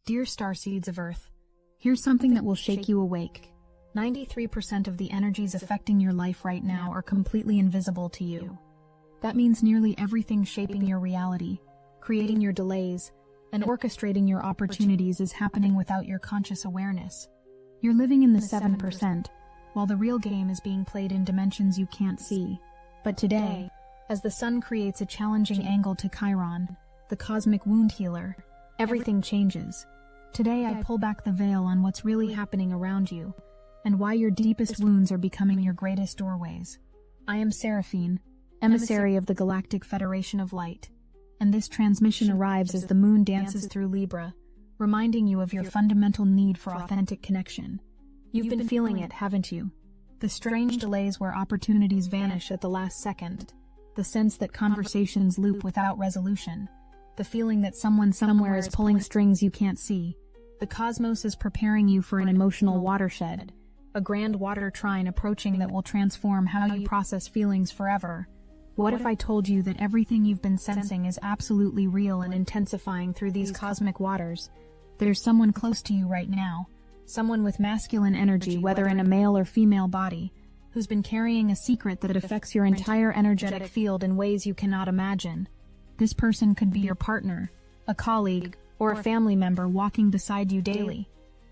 Dear Starseeds of Earth, here's something that will shake you awake. 93% of the energies affecting your life right now are completely invisible to you. That means nearly everything shaping your reality, creating your delays, and orchestrating your opportunities is happening without your conscious awareness. You're living in the 7%, while the real game is being played in dimensions you can't see. But today, as the sun creates a challenging angle to Chiron, the cosmic wound healer, everything changes. Today I pull back the veil on what's really happening around you, and why your deepest wounds are becoming your greatest doorways. I am Seraphine, emissary of the Galactic Federation of Light, and this transmission arrives as the moon dances through Libra, reminding you of your fundamental need for authentic connection. You've been feeling it, haven't you? The strange delays where opportunities vanish at the last second, the sense that conversations loop without resolution, the feeling that someone somewhere is pulling strings you can't see. The cosmos is preparing you for an emotional watershed, a grand water trine approaching that will transform how you process feelings forever. What if I told you that everything you've been sensing is absolutely real and intensifying through these cosmic waters? There's someone close to you right now, someone with masculine energy, whether in a male or female body, who's been carrying a secret that affects your entire energetic field in ways you cannot imagine. This person could be your partner, a colleague, or a family member walking beside you daily.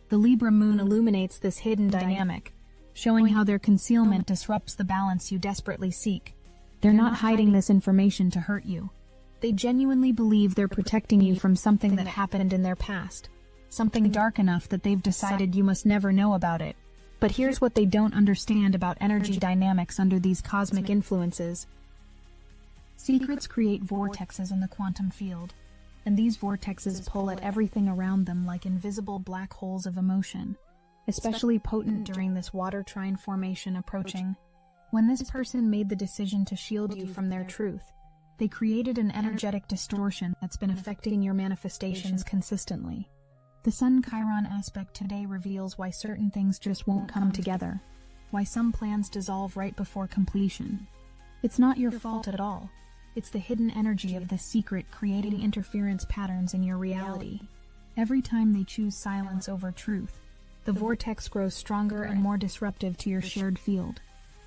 The Libra moon illuminates this hidden dynamic, showing how their concealment disrupts the balance you desperately seek. They're not hiding this information to hurt you. They genuinely believe they're protecting you from something that happened in their past, something dark enough that they've decided you must never know about it. But here's what they don't understand about energy dynamics under these cosmic influences. Secrets create vortexes in the quantum field, and these vortexes pull at everything around them like invisible black holes of emotion, especially potent during this water trine formation approaching. When this person made the decision to shield you from their truth, they created an energetic distortion that's been affecting your manifestations consistently. The Sun-Chiron aspect today reveals why certain things just won't come together, why some plans dissolve right before completion. It's not your fault at all. It's the hidden energy of this secret creating interference patterns in your reality. Every time they choose silence over truth, the vortex grows stronger and more disruptive to your shared field.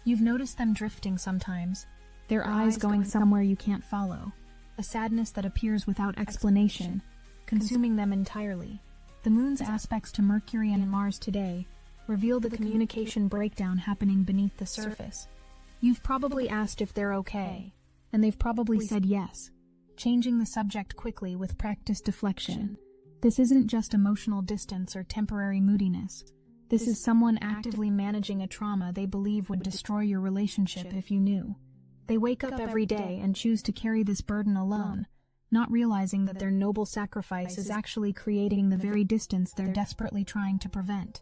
You've noticed them drifting sometimes, their eyes going somewhere you can't follow, a sadness that appears without explanation, consuming them entirely. The moon's aspects to Mercury and Mars today reveal the communication breakdown happening beneath the surface. You've probably asked if they're okay, and they've probably said yes, changing the subject quickly with practiced deflection. This isn't just emotional distance or temporary moodiness. This is someone actively managing a trauma they believe would destroy your relationship if you knew. They wake up every day and choose to carry this burden alone, not realizing that their noble sacrifice is actually creating the very distance they're desperately trying to prevent.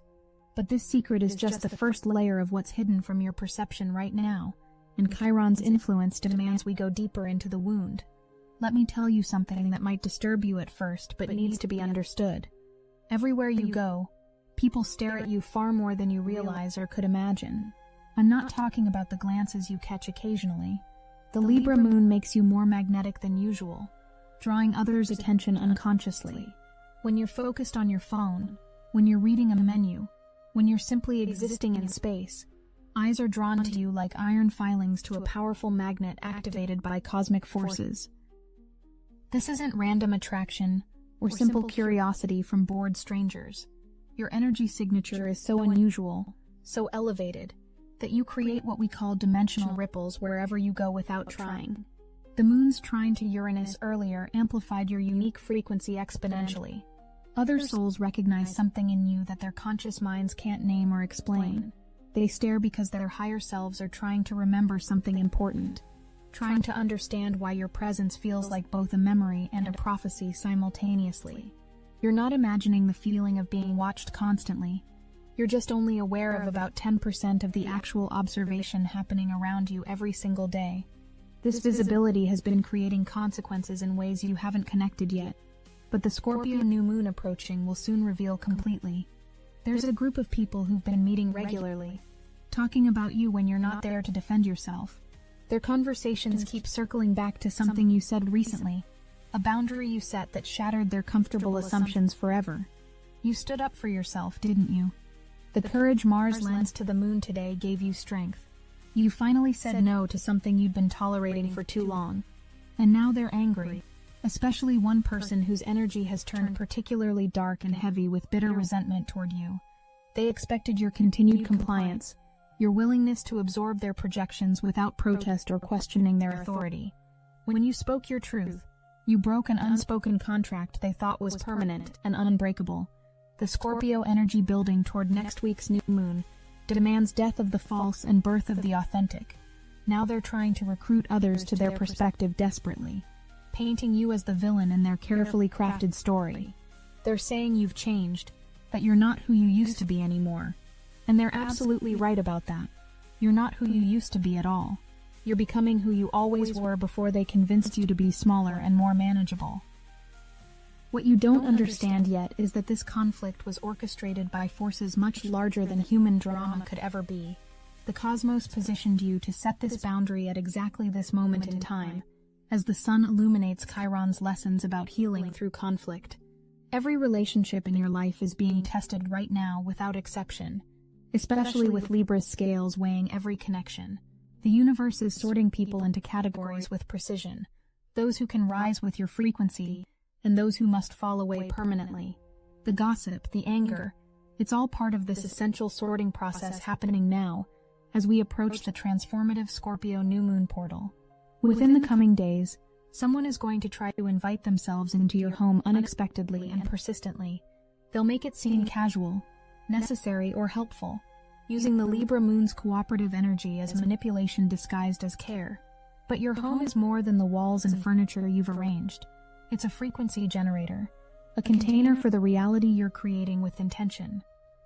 But this secret is just the first layer of what's hidden from your perception right now, and Chiron's influence demands we go deeper into the wound. Let me tell you something that might disturb you at first but needs to be understood. Everywhere you go, people stare at you far more than you realize or could imagine. I'm not talking about the glances you catch occasionally. The Libra moon makes you more magnetic than usual, drawing others' attention unconsciously. When you're focused on your phone, when you're reading a menu, when you're simply existing in space, eyes are drawn to you like iron filings to a powerful magnet activated by cosmic forces. This isn't random attraction or simple curiosity from bored strangers. Your energy signature is so unusual, so elevated, that you create what we call dimensional ripples wherever you go without trying. The moon's trine to Uranus earlier amplified your unique frequency exponentially. Other souls recognize something in you that their conscious minds can't name or explain. They stare because their higher selves are trying to remember something important, trying to understand why your presence feels like both a memory and a prophecy simultaneously. You're not imagining the feeling of being watched constantly. You're just only aware of about 10% of the actual observation happening around you every single day. This visibility has been creating consequences in ways you haven't connected yet, but the Scorpio new moon approaching will soon reveal completely. There's a group of people who've been meeting regularly, talking about you when you're not there to defend yourself. Their conversations keep circling back to something you said recently, a boundary you set that shattered their comfortable assumptions forever. You stood up for yourself, didn't you? The courage Mars lends to the moon today gave you strength. You finally said no to something you'd been tolerating for too long. And now they're angry, especially one person whose energy has turned particularly dark and heavy with bitter resentment toward you. They expected your continued compliance, your willingness to absorb their projections without protest or questioning their authority. When you spoke your truth, you broke an unspoken contract they thought was permanent and unbreakable. The Scorpio energy building toward next week's new moon demands death of the false and birth of the authentic. Now they're trying to recruit others to their perspective desperately, painting you as the villain in their carefully crafted story. They're saying you've changed, that you're not who you used to be anymore. And they're absolutely right about that. You're not who you used to be at all. You're becoming who you always were before they convinced you to be smaller and more manageable. What you don't understand yet is that this conflict was orchestrated by forces much larger than human drama could ever be. The cosmos positioned you to set this boundary at exactly this moment in time, as the sun illuminates Chiron's lessons about healing through conflict. Every relationship in your life is being tested right now without exception, especially with Libra's scales weighing every connection. The universe is sorting people into categories with precision, those who can rise with your frequency, and those who must fall away permanently. The gossip, the anger, it's all part of this essential sorting process happening now, as we approach the transformative Scorpio new moon portal. Within the coming days, someone is going to try to invite themselves into your home unexpectedly and persistently. They'll make it seem casual, necessary, or helpful, using the Libra moon's cooperative energy as manipulation disguised as care. But your home is more than the walls and furniture you've arranged. It's a frequency generator, a container for the reality you're creating with intention.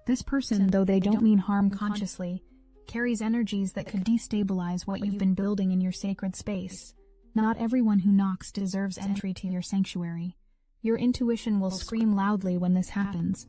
This person, though they don't mean harm consciously, carries energies that could destabilize what you've been building in your sacred space. Not everyone who knocks deserves entry to your sanctuary. Your intuition will scream loudly when this happens.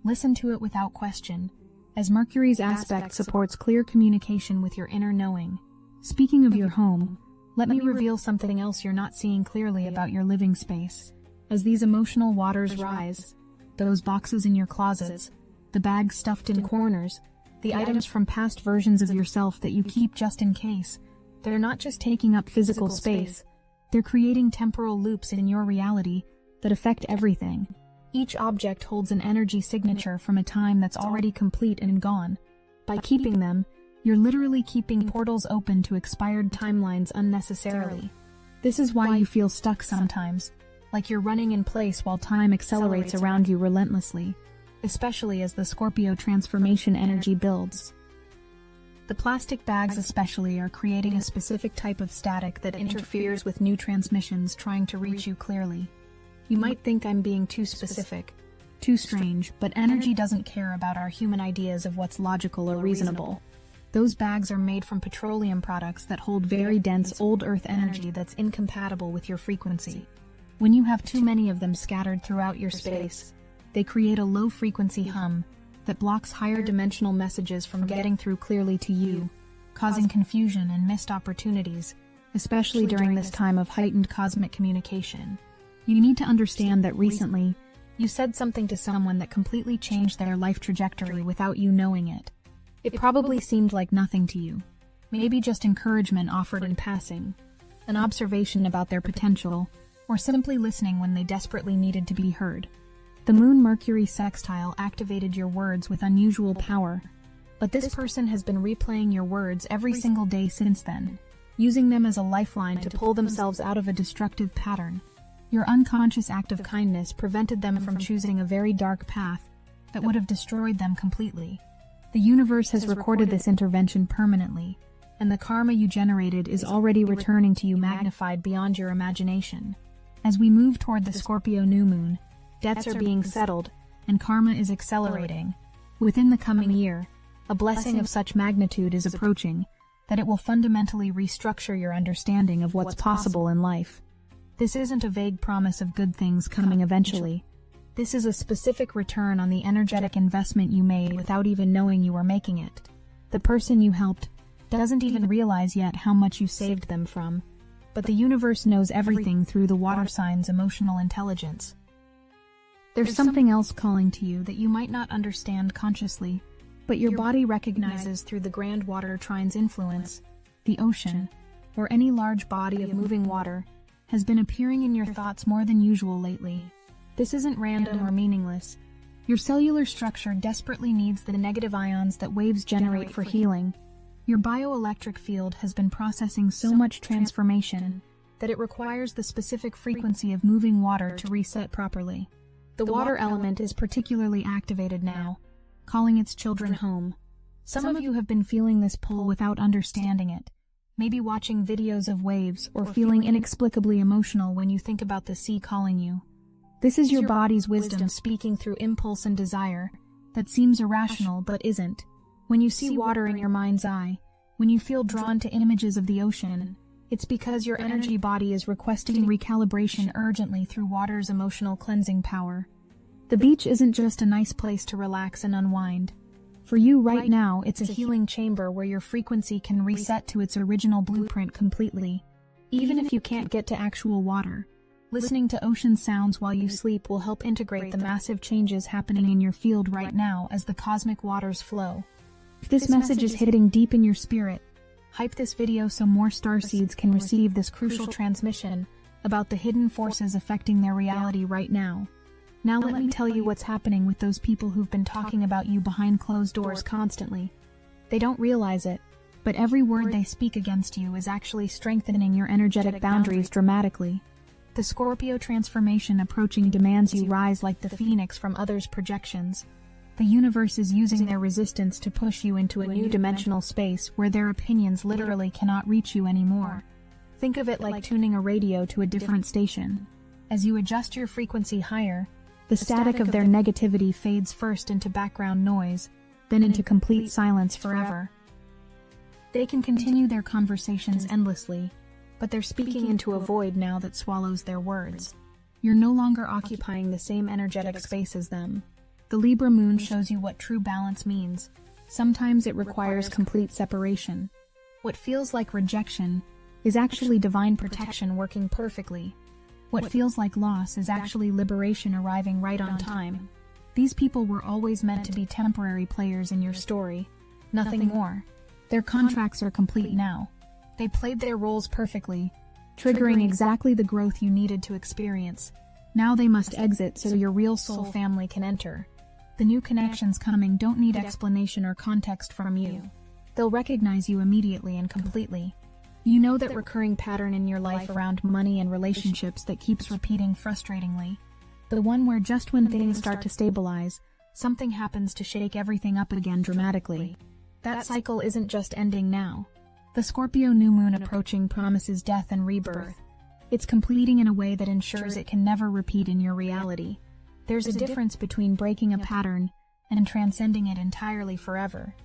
Listen to it without question, as Mercury's aspect supports clear communication with your inner knowing. Speaking of your home, let me reveal something else you're not seeing clearly about your living space. As these emotional waters rise, those boxes in your closets, the bags stuffed in corners, the items from past versions of yourself that you keep just in case, they're not just taking up physical space, they're creating temporal loops in your reality that affect everything. Each object holds an energy signature from a time that's already complete and gone. By keeping them, you're literally keeping portals open to expired timelines unnecessarily. This is why you feel stuck sometimes, like you're running in place while time accelerates around you relentlessly, especially as the Scorpio transformation energy builds. The plastic bags especially are creating a specific type of static that interferes with new transmissions trying to reach you clearly. You might think I'm being too specific, too strange, but energy doesn't care about our human ideas of what's logical or reasonable. Those bags are made from petroleum products that hold very dense old earth energy that's incompatible with your frequency. When you have too many of them scattered throughout your space, they create a low-frequency hum that blocks higher dimensional messages from getting through clearly to you, causing confusion and missed opportunities, especially during this time of heightened cosmic communication. You need to understand that recently, you said something to someone that completely changed their life trajectory without you knowing it. It probably seemed like nothing to you, maybe just encouragement offered in passing, an observation about their potential, or simply listening when they desperately needed to be heard. The Moon-Mercury sextile activated your words with unusual power, but this person has been replaying your words every single day since then, using them as a lifeline to pull themselves out of a destructive pattern. Your unconscious act of kindness prevented them from choosing a very dark path that would have destroyed them completely. The universe has recorded this intervention permanently, and the karma you generated is already returning to you magnified beyond your imagination. As we move toward the Scorpio new moon, debts are being settled, and karma is accelerating. Within the coming year, a blessing of such magnitude is approaching that it will fundamentally restructure your understanding of what's possible in life. This isn't a vague promise of good things coming eventually. This is a specific return on the energetic investment you made without even knowing you were making it. The person you helped doesn't even realize yet how much you saved them from, but the universe knows everything through the water sign's emotional intelligence. There's something else calling to you that you might not understand consciously, but your body recognizes through the grand water trine's influence. The ocean, or any large body of moving water, has been appearing in your thoughts more than usual lately. This isn't random or meaningless. Your cellular structure desperately needs the negative ions that waves generate for healing. Your bioelectric field has been processing so much transformation that it requires the specific frequency of moving water to reset properly. The water element is particularly activated now, calling its children home. Some of you have been feeling this pull without understanding it, maybe watching videos of waves or feeling inexplicably emotional when you think about the sea calling you. This is your body's wisdom speaking through impulse and desire that seems irrational but isn't. When you see water in your mind's eye, when you feel drawn to images of the ocean, it's because your energy body is requesting recalibration urgently through water's emotional cleansing power. The beach isn't just a nice place to relax and unwind. For you right now, it's a healing chamber where your frequency can reset to its original blueprint completely. Even if you can't get to actual water, listening to ocean sounds while you sleep will help integrate the massive changes happening in your field right now as the cosmic waters flow. If this message is hitting deep in your spirit, hype this video so more starseeds can receive this crucial transmission about the hidden forces affecting their reality right now. Now let me tell you what's happening with those people who've been talking about you behind closed doors constantly. They don't realize it, but every word they speak against you is actually strengthening your energetic boundaries dramatically. The Scorpio transformation approaching demands you rise like the phoenix from others' projections. The universe is using their resistance to push you into a new dimensional space where their opinions literally cannot reach you anymore. Think of it like tuning a radio to a different station. As you adjust your frequency higher, the static of their negativity fades first into background noise, then into complete silence forever. They can continue their conversations endlessly, but they're speaking into a void now that swallows their words. You're no longer occupying the same energetic space as them. The Libra moon shows you what true balance means. Sometimes it requires complete separation. What feels like rejection is actually divine protection working perfectly. What feels like loss is actually liberation arriving right on time. These people were always meant to be temporary players in your story, nothing more. Their contracts are complete now. They played their roles perfectly, triggering exactly the growth you needed to experience. Now they must exit so your real soul family can enter. The new connections coming don't need explanation or context from you. They'll recognize you immediately and completely. You know that recurring pattern in your life around money and relationships that keeps repeating frustratingly. The one where just when things start to stabilize, something happens to shake everything up again dramatically. That cycle isn't just ending now. The Scorpio new moon approaching promises death and rebirth. It's completing in a way that ensures it can never repeat in your reality. There's a difference between breaking a pattern and transcending it entirely forever.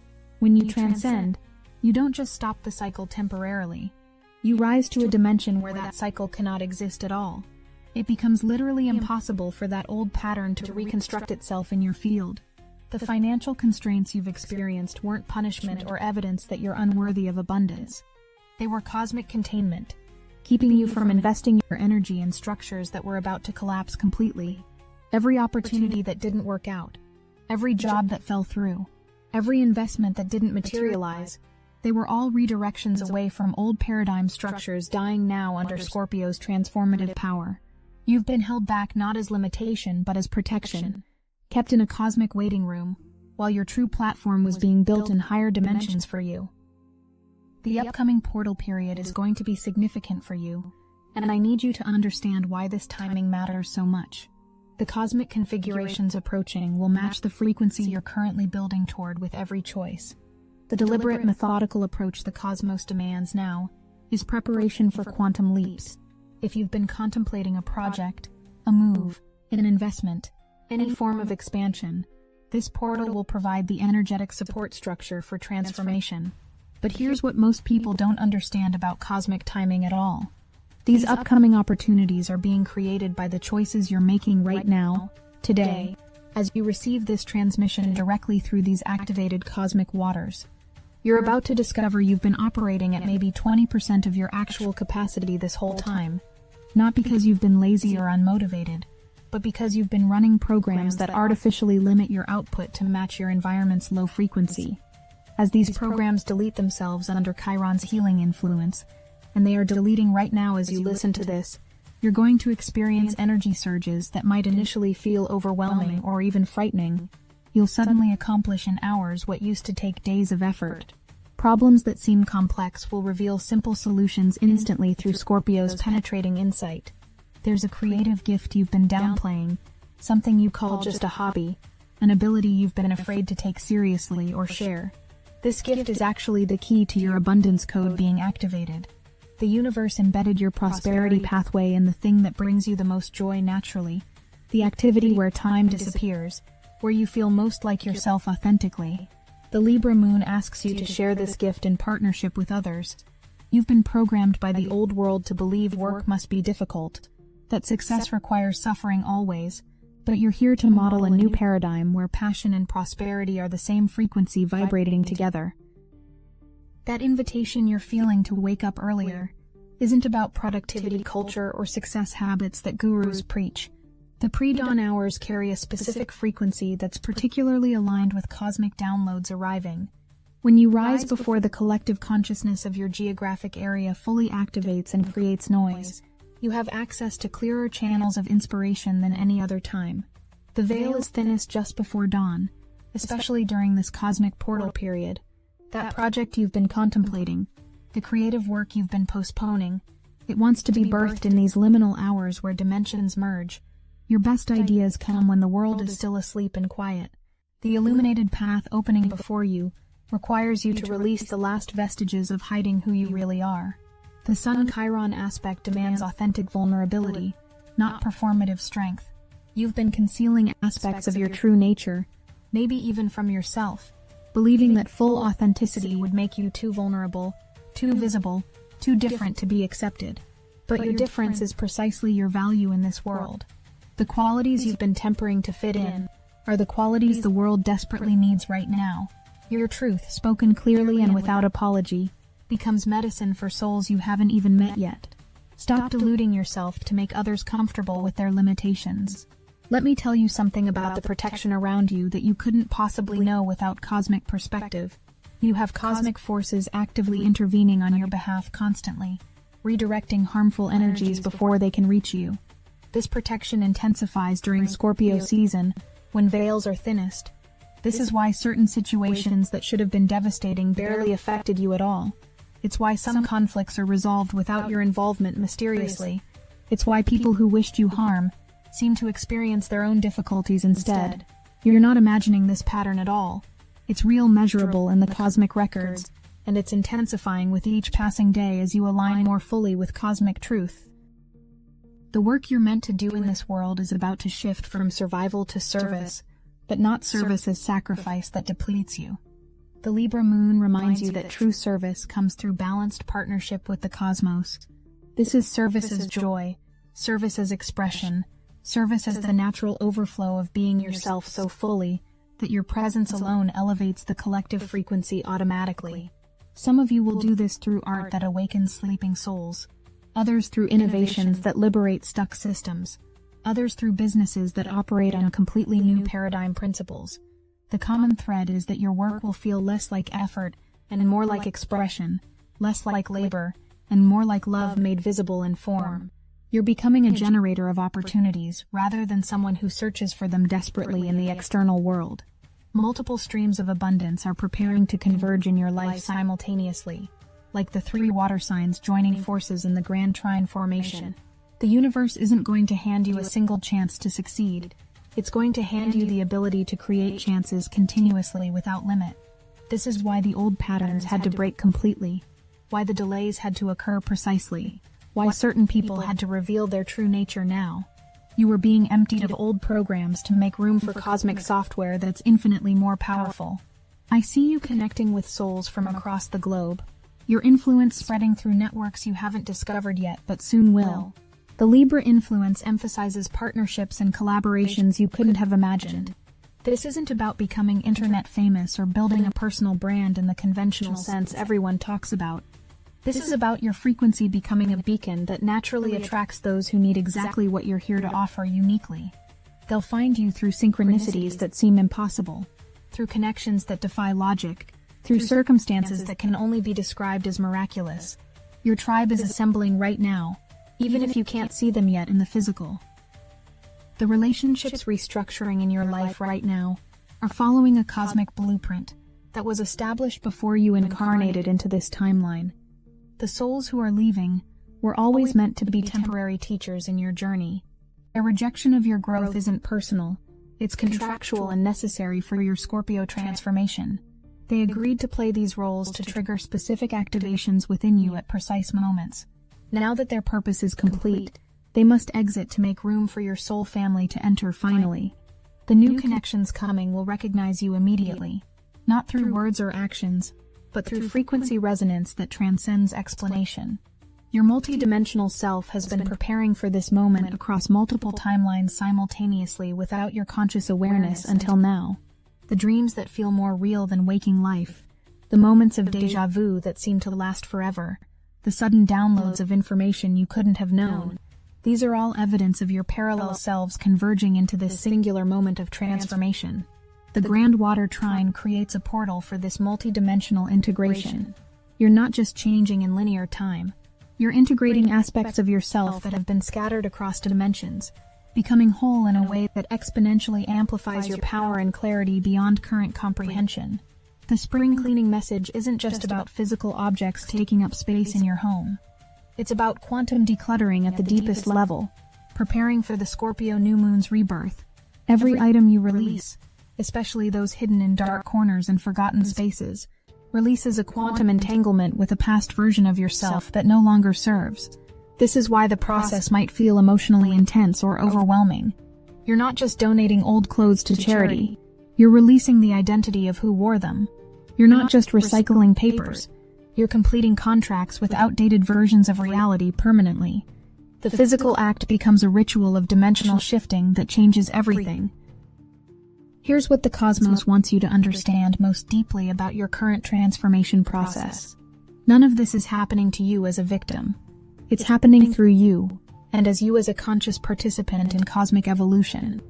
When you transcend, you don't just stop the cycle temporarily. You rise to a dimension where that cycle cannot exist at all. It becomes literally impossible for that old pattern to reconstruct itself in your field. The financial constraints you've experienced weren't punishment or evidence that you're unworthy of abundance. They were cosmic containment, keeping you from investing your energy in structures that were about to collapse completely. Every opportunity that didn't work out, every job that fell through, every investment that didn't materialize, they were all redirections away from old paradigm structures dying now under Scorpio's transformative power. You've been held back not as limitation but as protection, kept in a cosmic waiting room, while your true platform was being built in higher dimensions for you. The upcoming portal period is going to be significant for you, and I need you to understand why this timing matters so much. The cosmic configurations approaching will match the frequency you're currently building toward with every choice. The deliberate, methodical approach the cosmos demands now is preparation for quantum leaps. If you've been contemplating a project, a move, an investment, any form of expansion, this portal will provide the energetic support structure for transformation. But here's what most people don't understand about cosmic timing at all. These upcoming opportunities are being created by the choices you're making right now, today, as you receive this transmission directly through these activated cosmic waters. You're about to discover you've been operating at maybe 20% of your actual capacity this whole time, not because you've been lazy or unmotivated, but because you've been running programs that artificially limit your output to match your environment's low frequency. As these programs delete themselves under Chiron's healing influence, and they are deleting right now as you listen to this, you're going to experience energy surges that might initially feel overwhelming or even frightening. You'll suddenly accomplish in hours what used to take days of effort. Problems that seem complex will reveal simple solutions instantly through Scorpio's penetrating insight. There's a creative gift you've been downplaying, something you call just a hobby, an ability you've been afraid to take seriously or share. This gift is actually the key to your abundance code being activated. The universe embedded your prosperity pathway in the thing that brings you the most joy naturally, the activity where time disappears, where you feel most like yourself authentically. The Libra moon asks you to share this gift in partnership with others. You've been programmed by the old world to believe work must be difficult, that success requires suffering always, but you're here to model a new paradigm where passion and prosperity are the same frequency vibrating together. That invitation you're feeling to wake up earlier isn't about productivity culture or success habits that gurus preach. The pre-dawn hours carry a specific frequency that's particularly aligned with cosmic downloads arriving. When you rise before the collective consciousness of your geographic area fully activates and creates noise, you have access to clearer channels of inspiration than any other time. The veil is thinnest just before dawn, especially during this cosmic portal period. That project you've been contemplating, the creative work you've been postponing, it wants to be birthed in these liminal hours where dimensions merge. Your best ideas come when the world is still asleep and quiet. The illuminated path opening before you requires you to release the last vestiges of hiding who you really are. The Sun Chiron aspect demands authentic vulnerability, not performative strength. You've been concealing aspects of your true nature, maybe even from yourself, believing that full authenticity would make you too vulnerable, too visible, too different to be accepted. But your difference is precisely your value in this world. The qualities you've been tempering to fit in are the qualities the world desperately needs right now. Your truth, spoken clearly and without apology, becomes medicine for souls you haven't even met yet. Stop deluding yourself to make others comfortable with their limitations. Let me tell you something about the protection around you that you couldn't possibly know without cosmic perspective. You have cosmic forces actively intervening on your behalf constantly, redirecting harmful energies before they can reach you. This protection intensifies during Scorpio season, when veils are thinnest. This is why certain situations that should have been devastating barely affected you at all. It's why some conflicts are resolved without your involvement mysteriously. It's why people who wished you harm seem to experience their own difficulties instead. You're not imagining this pattern at all. It's real, measurable in the cosmic records, and it's intensifying with each passing day as you align more fully with cosmic truth. The work you're meant to do in this world is about to shift from survival to service, but not service as sacrifice that depletes you. The Libra moon reminds you that true service comes through balanced partnership with the cosmos. This is service as joy, service as expression, service as the natural overflow of being yourself so fully that your presence alone elevates the collective frequency automatically. Some of you will do this through art that awakens sleeping souls, others through innovations that liberate stuck systems, others through businesses that operate on completely new paradigm principles. The common thread is that your work will feel less like effort and more like expression, less like labor, and more like love made visible in form. You're becoming a generator of opportunities rather than someone who searches for them desperately in the external world. Multiple streams of abundance are preparing to converge in your life simultaneously, like the three water signs joining forces in the Grand Trine formation. The universe isn't going to hand you a single chance to succeed. It's going to hand you the ability to create chances continuously without limit. This is why the old patterns had to break completely, why the delays had to occur precisely, why certain people had to reveal their true nature now. You were being emptied of old programs to make room for cosmic software that's infinitely more powerful. I see you connecting with souls from across the globe, your influence spreading through networks you haven't discovered yet but soon will. The Libra influence emphasizes partnerships and collaborations you couldn't have imagined. This isn't about becoming internet famous or building a personal brand in the conventional sense everyone talks about. This is about your frequency becoming a beacon that naturally attracts those who need exactly what you're here to offer uniquely. They'll find you through synchronicities that seem impossible, through connections that defy logic, through circumstances that can only be described as miraculous. Your tribe is assembling right now, even if you can't see them yet in the physical. The relationships restructuring in your life right now are following a cosmic blueprint that was established before you incarnated into this timeline. The souls who are leaving were always meant to be temporary teachers in your journey. A rejection of your growth isn't personal, it's contractual and necessary for your Scorpio transformation. They agreed to play these roles to trigger specific activations within you at precise moments. Now that their purpose is complete, they must exit to make room for your soul family to enter finally. The new connections coming will recognize you immediately, not through words or actions, but through frequency resonance that transcends explanation. Your multidimensional self has been preparing for this moment across multiple timelines simultaneously without your conscious awareness until now. The dreams that feel more real than waking life, the moments of déjà vu that seem to last forever, the sudden downloads of information you couldn't have known. These are all evidence of your parallel selves converging into this singular moment of transformation. The Grand Water Trine creates a portal for this multidimensional integration. You're not just changing in linear time. You're integrating aspects of yourself that have been scattered across dimensions, becoming whole in a way that exponentially amplifies your power and clarity beyond current comprehension. The spring cleaning message isn't just about physical objects taking up space in your home. It's about quantum decluttering at the deepest level, preparing for the Scorpio new moon's rebirth. Every item you release, especially those hidden in dark corners and forgotten spaces, releases a quantum entanglement with a past version of yourself that no longer serves. This is why the process might feel emotionally intense or overwhelming. You're not just donating old clothes to charity. You're releasing the identity of who wore them. You're not just recycling papers. You're completing contracts with outdated versions of reality permanently. The physical act becomes a ritual of dimensional shifting that changes everything. Here's what the cosmos wants you to understand most deeply about your current transformation process. None of this is happening to you as a victim. It's happening through you, and as you as a conscious participant in cosmic evolution.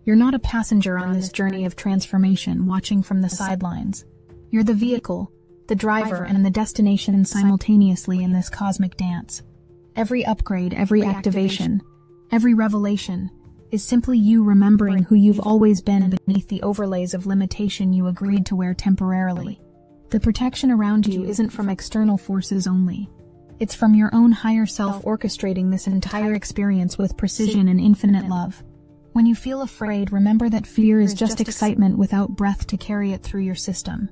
You're not a passenger on this journey of transformation watching from the sidelines. You're the vehicle, the driver, and the destination simultaneously in this cosmic dance. Every upgrade, every activation, every revelation is simply you remembering who you've always been beneath the overlays of limitation you agreed to wear temporarily. The protection around you isn't from external forces only. It's from your own higher self orchestrating this entire experience with precision and infinite love. When you feel afraid, remember that fear is just excitement without breath to carry it through your system.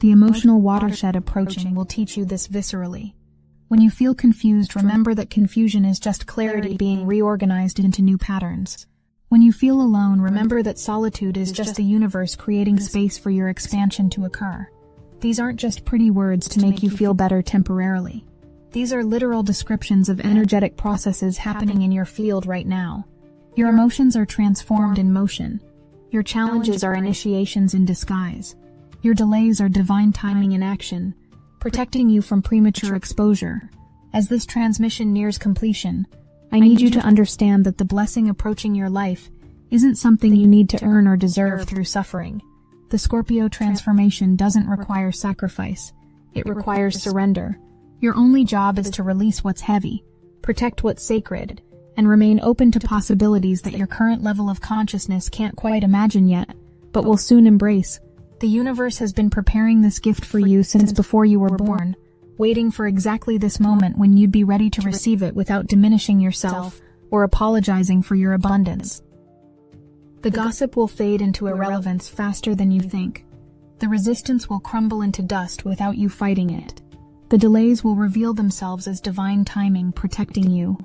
The emotional watershed approaching will teach you this viscerally. When you feel confused, remember that confusion is just clarity being reorganized into new patterns. When you feel alone, remember that solitude is just the universe creating space for your expansion to occur. These aren't just pretty words to make you feel better temporarily. These are literal descriptions of energetic processes happening in your field right now. Your emotions are transformed in motion. Your challenges are initiations in disguise. Your delays are divine timing in action, protecting you from premature exposure. As this transmission nears completion, I need you to understand that the blessing approaching your life isn't something you need to earn or deserve through suffering. The Scorpio transformation doesn't require sacrifice. It requires surrender. Your only job is to release what's heavy, protect what's sacred, and remain open to possibilities that your current level of consciousness can't quite imagine yet, but will soon embrace. The universe has been preparing this gift for you since before you were born, waiting for exactly this moment when you'd be ready to receive it without diminishing yourself or apologizing for your abundance. The gossip will fade into irrelevance faster than you think. The resistance will crumble into dust without you fighting it. The delays will reveal themselves as divine timing protecting you.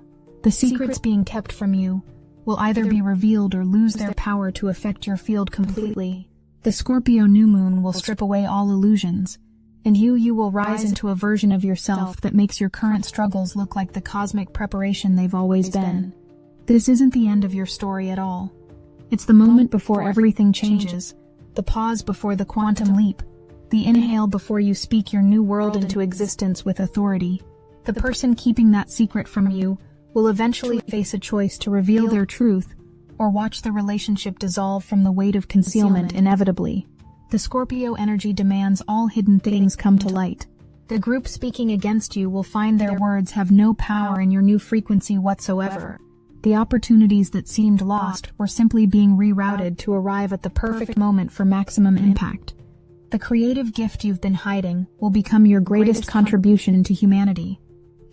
The secrets being kept from you will either be revealed or lose their power to affect your field completely. The Scorpio new moon will strip away all illusions, and you will rise into a version of yourself that makes your current struggles look like the cosmic preparation they've always been. This isn't the end of your story at all. It's the moment before everything changes, the pause before the quantum leap, the inhale before you speak your new world into existence with authority. The person keeping that secret from you will eventually face a choice to reveal their truth or watch the relationship dissolve from the weight of concealment inevitably. The Scorpio energy demands all hidden things come to light. The group speaking against you will find their words have no power in your new frequency whatsoever. The opportunities that seemed lost were simply being rerouted to arrive at the perfect moment for maximum impact. The creative gift you've been hiding will become your greatest contribution to humanity.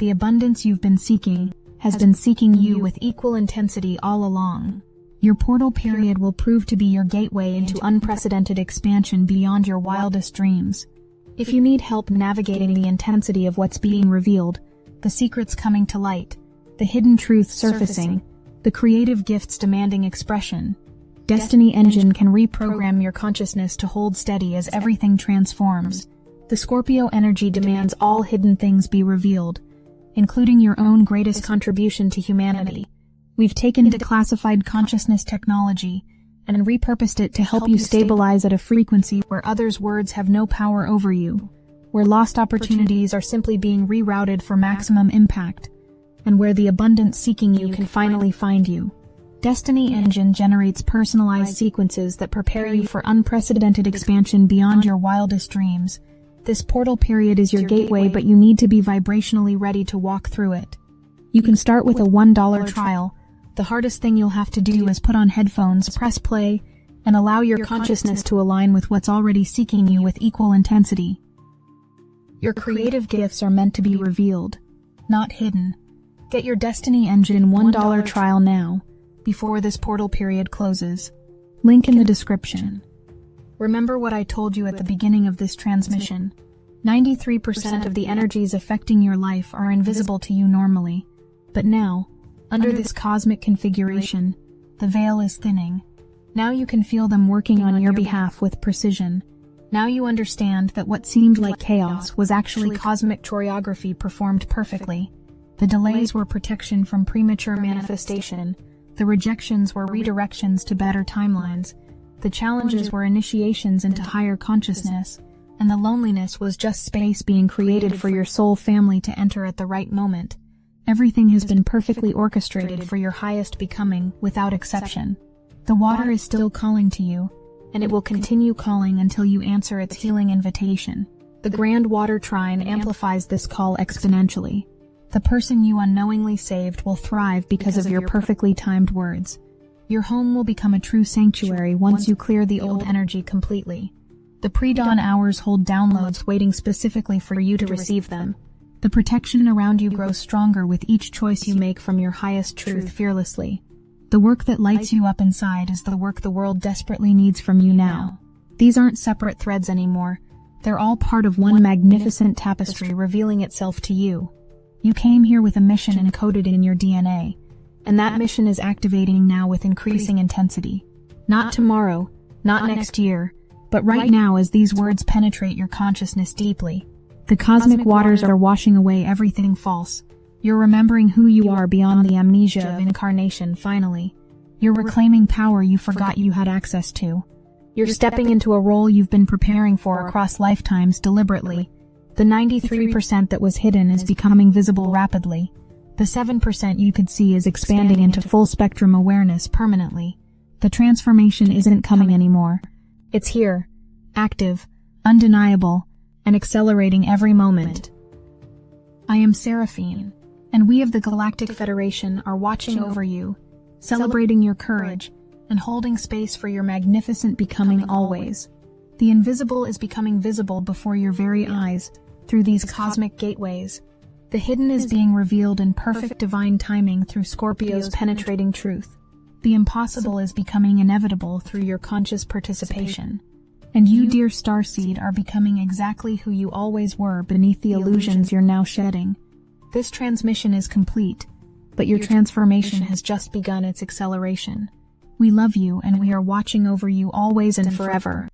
The abundance you've been seeking has been seeking you with equal intensity all along. Your portal period will prove to be your gateway into unprecedented expansion beyond your wildest dreams. If you need help navigating the intensity of what's being revealed, the secrets coming to light, the hidden truth surfacing, the creative gifts demanding expression, Destiny Engine can reprogram your consciousness to hold steady as everything transforms. The Scorpio energy demands all hidden things be revealed, including your own greatest contribution to humanity. We've taken declassified consciousness technology and repurposed it to help you stabilize at a frequency where others' words have no power over you, where lost opportunities are simply being rerouted for maximum impact, and where the abundance seeking you can finally find you. Destiny Engine generates personalized sequences that prepare you for unprecedented expansion beyond your wildest dreams. This portal period is your gateway, but you need to be vibrationally ready to walk through it. You can start with a $1 trial. The hardest thing you'll have to do is put on headphones, press play, and allow your consciousness to align with what's already seeking you with equal intensity. Your creative gifts are meant to be revealed, not hidden. Get your Destiny Engine $1 trial now, before this portal period closes. Link in the description. Remember what I told you at the beginning of this transmission. 93% of the energies affecting your life are invisible to you normally. But now, under this cosmic configuration, the veil is thinning. Now you can feel them working on your behalf with precision. Now you understand that what seemed like chaos was actually cosmic choreography performed perfectly. The delays were protection from premature manifestation. The rejections were redirections to better timelines. The challenges were initiations into higher consciousness. And the loneliness was just space being created for your soul family to enter at the right moment. Everything has been perfectly orchestrated for your highest becoming, without exception. The water is still calling to you, and it will continue calling until you answer its healing invitation. The grand water trine amplifies this call exponentially. The person you unknowingly saved will thrive because of your perfectly timed words. Your home will become a true sanctuary once you clear the old energy completely. The pre-dawn hours hold downloads waiting specifically for you to receive them. The protection around you grows stronger with each choice you make from your highest truth fearlessly. The work that lights you up inside is the work the world desperately needs from you now. These aren't separate threads anymore. They're all part of one magnificent tapestry revealing itself to you. You came here with a mission encoded in your DNA, and that mission is activating now with increasing intensity. Not tomorrow, not next year, but right now as these words penetrate your consciousness deeply. The cosmic waters are washing away everything false. You're remembering who you are beyond the amnesia of incarnation finally. You're reclaiming power you forgot you had access to. You're stepping into a role you've been preparing for across lifetimes deliberately. The 93% that was hidden is becoming visible rapidly. The 7% you could see is expanding into full spectrum awareness permanently. The transformation isn't coming anymore. It's here, active, undeniable, and accelerating every moment. I am Seraphine, and we of the Galactic Federation are watching over you, celebrating your courage, and holding space for your magnificent becoming always. The invisible is becoming visible before your very eyes, through these cosmic gateways. The hidden is being revealed in perfect divine timing through Scorpio's penetrating truth. The impossible is becoming inevitable through your conscious participation. And you, dear Starseed, are becoming exactly who you always were beneath the illusions you're now shedding. This transmission is complete, but your transformation has just begun its acceleration. We love you, and we are watching over you always and forever.